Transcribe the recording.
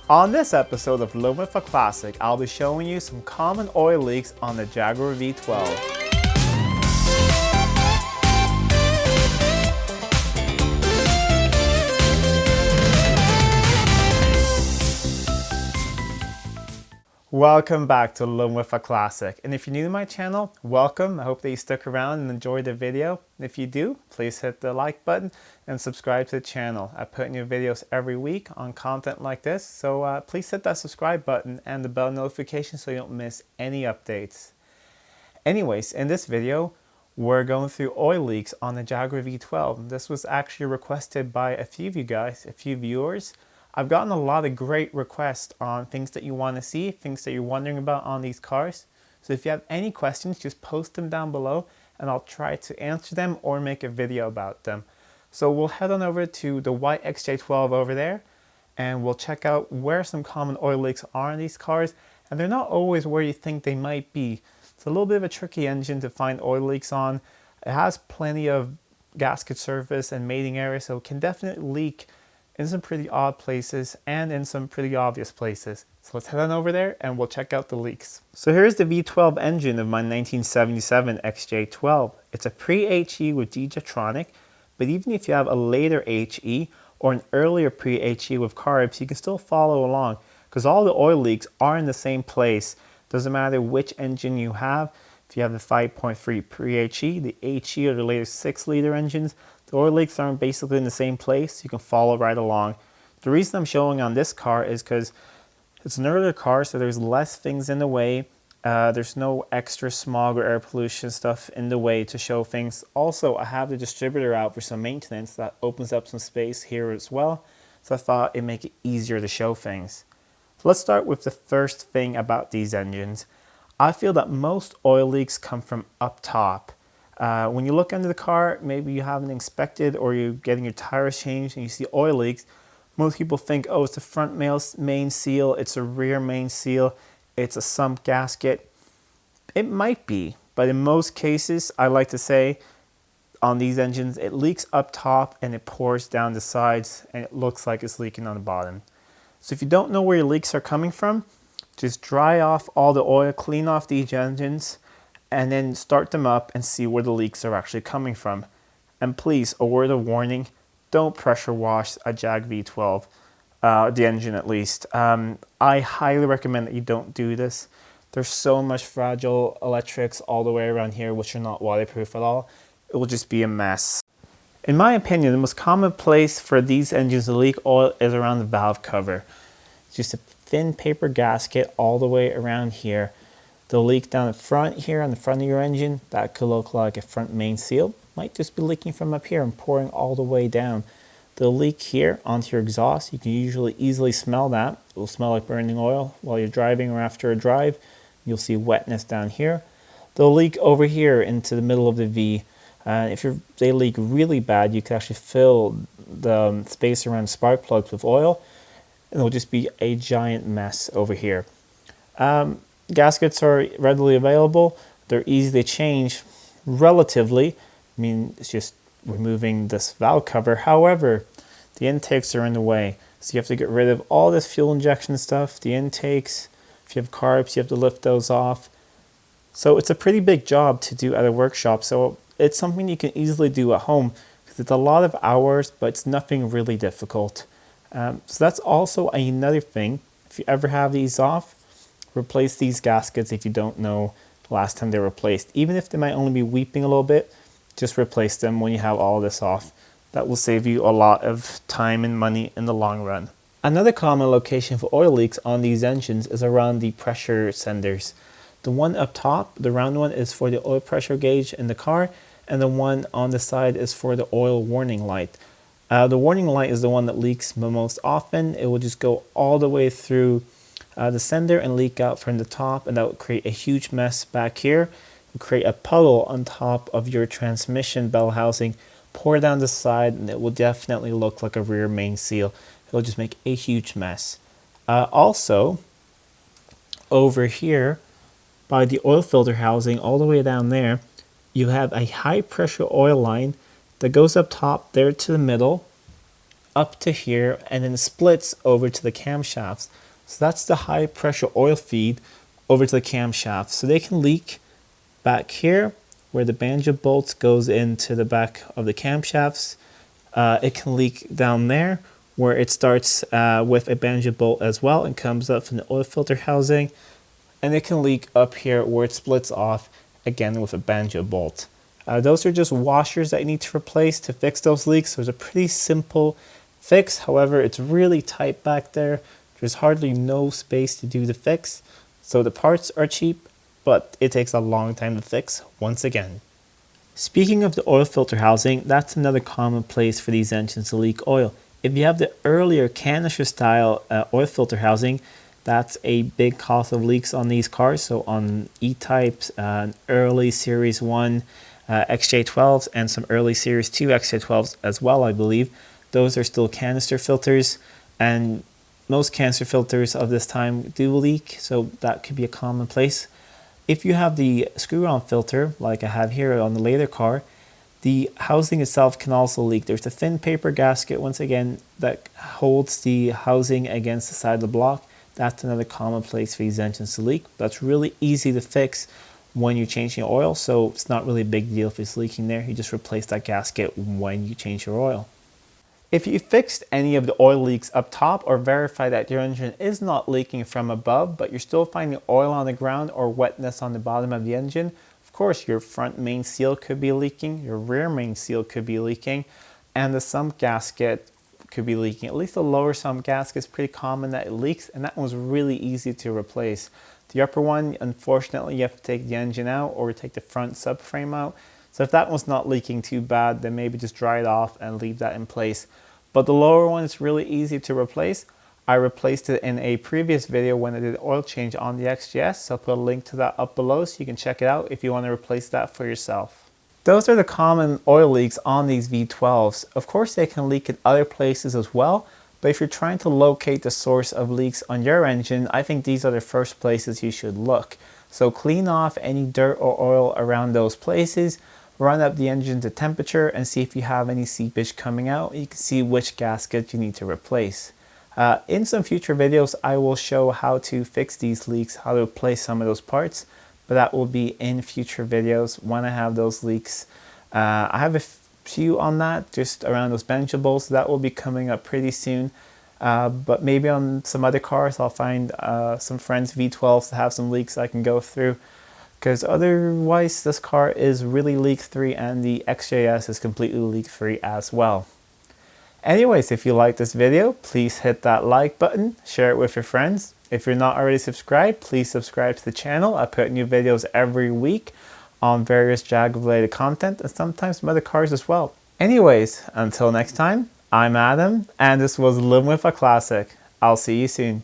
On this episode of Living with a Classic, I'll be showing you some common oil leaks on the Jaguar V12. Welcome back to Living with a Classic, and if you're new to my channel, welcome. I hope that you stuck around and enjoyed the video. If you do, please hit the like button and subscribe to the channel. I put new videos every week on content like this, so please hit that subscribe button and the bell notification so you don't miss any updates. Anyways, in this video, we're going through oil leaks on the Jaguar V12. This was actually requested by a few of you guys, a few viewers. I've gotten a lot of great requests on things that you want to see, things that you're wondering about on these cars. So if you have any questions, just post them down below and I'll try to answer them or make a video about them. So we'll head on over to the white XJ12 over there and we'll check out where some common oil leaks are in these cars. And they're not always where you think they might be. It's a little bit of a tricky engine to find oil leaks on. It has plenty of gasket surface and mating area, so it can definitely leak in some pretty odd places and in some pretty obvious places. So let's head on over there and we'll check out the leaks. So here's the V12 engine of my 1977 XJ12. It's a pre-HE with G-Jetronic, but even if you have a later HE or an earlier pre-HE with carbs, you can still follow along because all the oil leaks are in the same place. Doesn't matter which engine you have. If you have the 5.3 pre-HE, the HE or the latest 6-liter engines, the oil leaks are basically in the same place. You can follow right along. The reason I'm showing on this car is because it's an earlier car, so there's less things in the way. There's no extra smog or air pollution stuff in the way to show things. Also, I have the distributor out for some maintenance that opens up some space here as well. So I thought it'd make it easier to show things. So let's start with the first thing about these engines. I feel that most oil leaks come from up top. When you look under the car, maybe you haven't inspected or you're getting your tires changed and you see oil leaks. Most people think, oh, it's the front main seal, it's a rear main seal, it's a sump gasket. It might be, but in most cases, I like to say on these engines, it leaks up top and it pours down the sides and it looks like it's leaking on the bottom. So if you don't know where your leaks are coming from, just dry off all the oil, clean off these engines, and then start them up and see where the leaks are actually coming from. And please, a word of warning, don't pressure wash a Jag V12, the engine at least. I highly recommend that you don't do this. There's so much fragile electrics all the way around here which are not waterproof at all. It will just be a mess. In my opinion, the most common place for these engines to leak oil is around the valve cover. It's just a thin paper gasket all the way around here. They'll leak down the front here on the front of your engine. That could look like a front main seal. Might just be leaking from up here and pouring all the way down. They'll leak here onto your exhaust. You can usually easily smell that. It will smell like burning oil while you're driving or after a drive. You'll see wetness down here. They'll leak over here into the middle of the V. If they leak really bad, you can actually fill the space around spark plugs with oil. And it'll just be a giant mess over here. Gaskets are readily available. They're easy to change relatively. I mean, it's just removing this valve cover. However, the intakes are in the way. So you have to get rid of all this fuel injection stuff, the intakes. If you have carbs, you have to lift those off. So it's a pretty big job to do at a workshop. So it's something you can easily do at home because it's a lot of hours, but it's nothing really difficult. So that's also another thing. If you ever have these off, replace these gaskets if you don't know the last time they were replaced. Even if they might only be weeping a little bit, just replace them when you have all this off. That will save you a lot of time and money in the long run. Another common location for oil leaks on these engines is around the pressure senders. The one up top, the round one, is for the oil pressure gauge in the car, and the one on the side is for the oil warning light. The warning light is the one that leaks the most often. It will just go all the way through the sender and leak out from the top, and that will create a huge mess back here. It will create a puddle on top of your transmission bell housing, pour down the side, and it will definitely look like a rear main seal. It will just make a huge mess. Also, over here by the oil filter housing all the way down there, you have a high pressure oil line that goes up top there to the middle, up to here and then splits over to the camshafts. So that's the high pressure oil feed over to the camshafts. So they can leak back here where the banjo bolt goes into the back of the camshafts. It can leak down there where it starts with a banjo bolt as well and comes up from the oil filter housing. And it can leak up here where it splits off again with a banjo bolt. Those are just washers that you need to replace to fix those leaks. So it's a pretty simple fix. However, it's really tight back there. There's hardly no space to do the fix. So the parts are cheap, but it takes a long time to fix once again. Speaking of the oil filter housing, that's another common place for these engines to leak oil. If you have the earlier canister style oil filter housing, that's a big cause of leaks on these cars. So on E-types, early Series 1 XJ12s and some early Series 2 XJ12s as well, I believe. Those are still canister filters, and most canister filters of this time do leak, so that could be a common place. If you have the screw-on filter, like I have here on the later car, the housing itself can also leak. There's a thin paper gasket, once again, that holds the housing against the side of the block. That's another common place for these engines to leak. That's really easy to fix when you're changing oil, so it's not really a big deal if it's leaking there. You just replace that gasket when you change your oil. If you fixed any of the oil leaks up top or verify that your engine is not leaking from above, but you're still finding oil on the ground or wetness on the bottom of the engine, of course your front main seal could be leaking, your rear main seal could be leaking, and the sump gasket could be leaking. At least the lower sump gasket is pretty common that it leaks, and that one's really easy to replace. The upper one, unfortunately, you have to take the engine out or take the front subframe out. So if that one's not leaking too bad, then maybe just dry it off and leave that in place. But the lower one is really easy to replace. I replaced it in a previous video when I did oil change on the XJS, so I'll put a link to that up below so you can check it out if you want to replace that for yourself. Those are the common oil leaks on these V12s. Of course, they can leak in other places as well, but if you're trying to locate the source of leaks on your engine, I think these are the first places you should look. So clean off any dirt or oil around those places, run up the engine to temperature and see if you have any seepage coming out. You can see which gasket you need to replace. In some future videos, I will show how to fix these leaks, how to replace some of those parts, but that will be in future videos when I have those leaks. I have a few on that, just around those banjo bolts. That will be coming up pretty soon. But maybe on some other cars, I'll find some friends' V12s that have some leaks I can go through. Because otherwise, this car is really leak-free, and the XJS is completely leak-free as well. Anyways, if you like this video, please hit that like button, share it with your friends. If you're not already subscribed, please subscribe to the channel. I put new videos every week on various Jaguar-related content and sometimes some other cars as well. Anyways, until next time, I'm Adam, and this was Living with a Classic. I'll see you soon.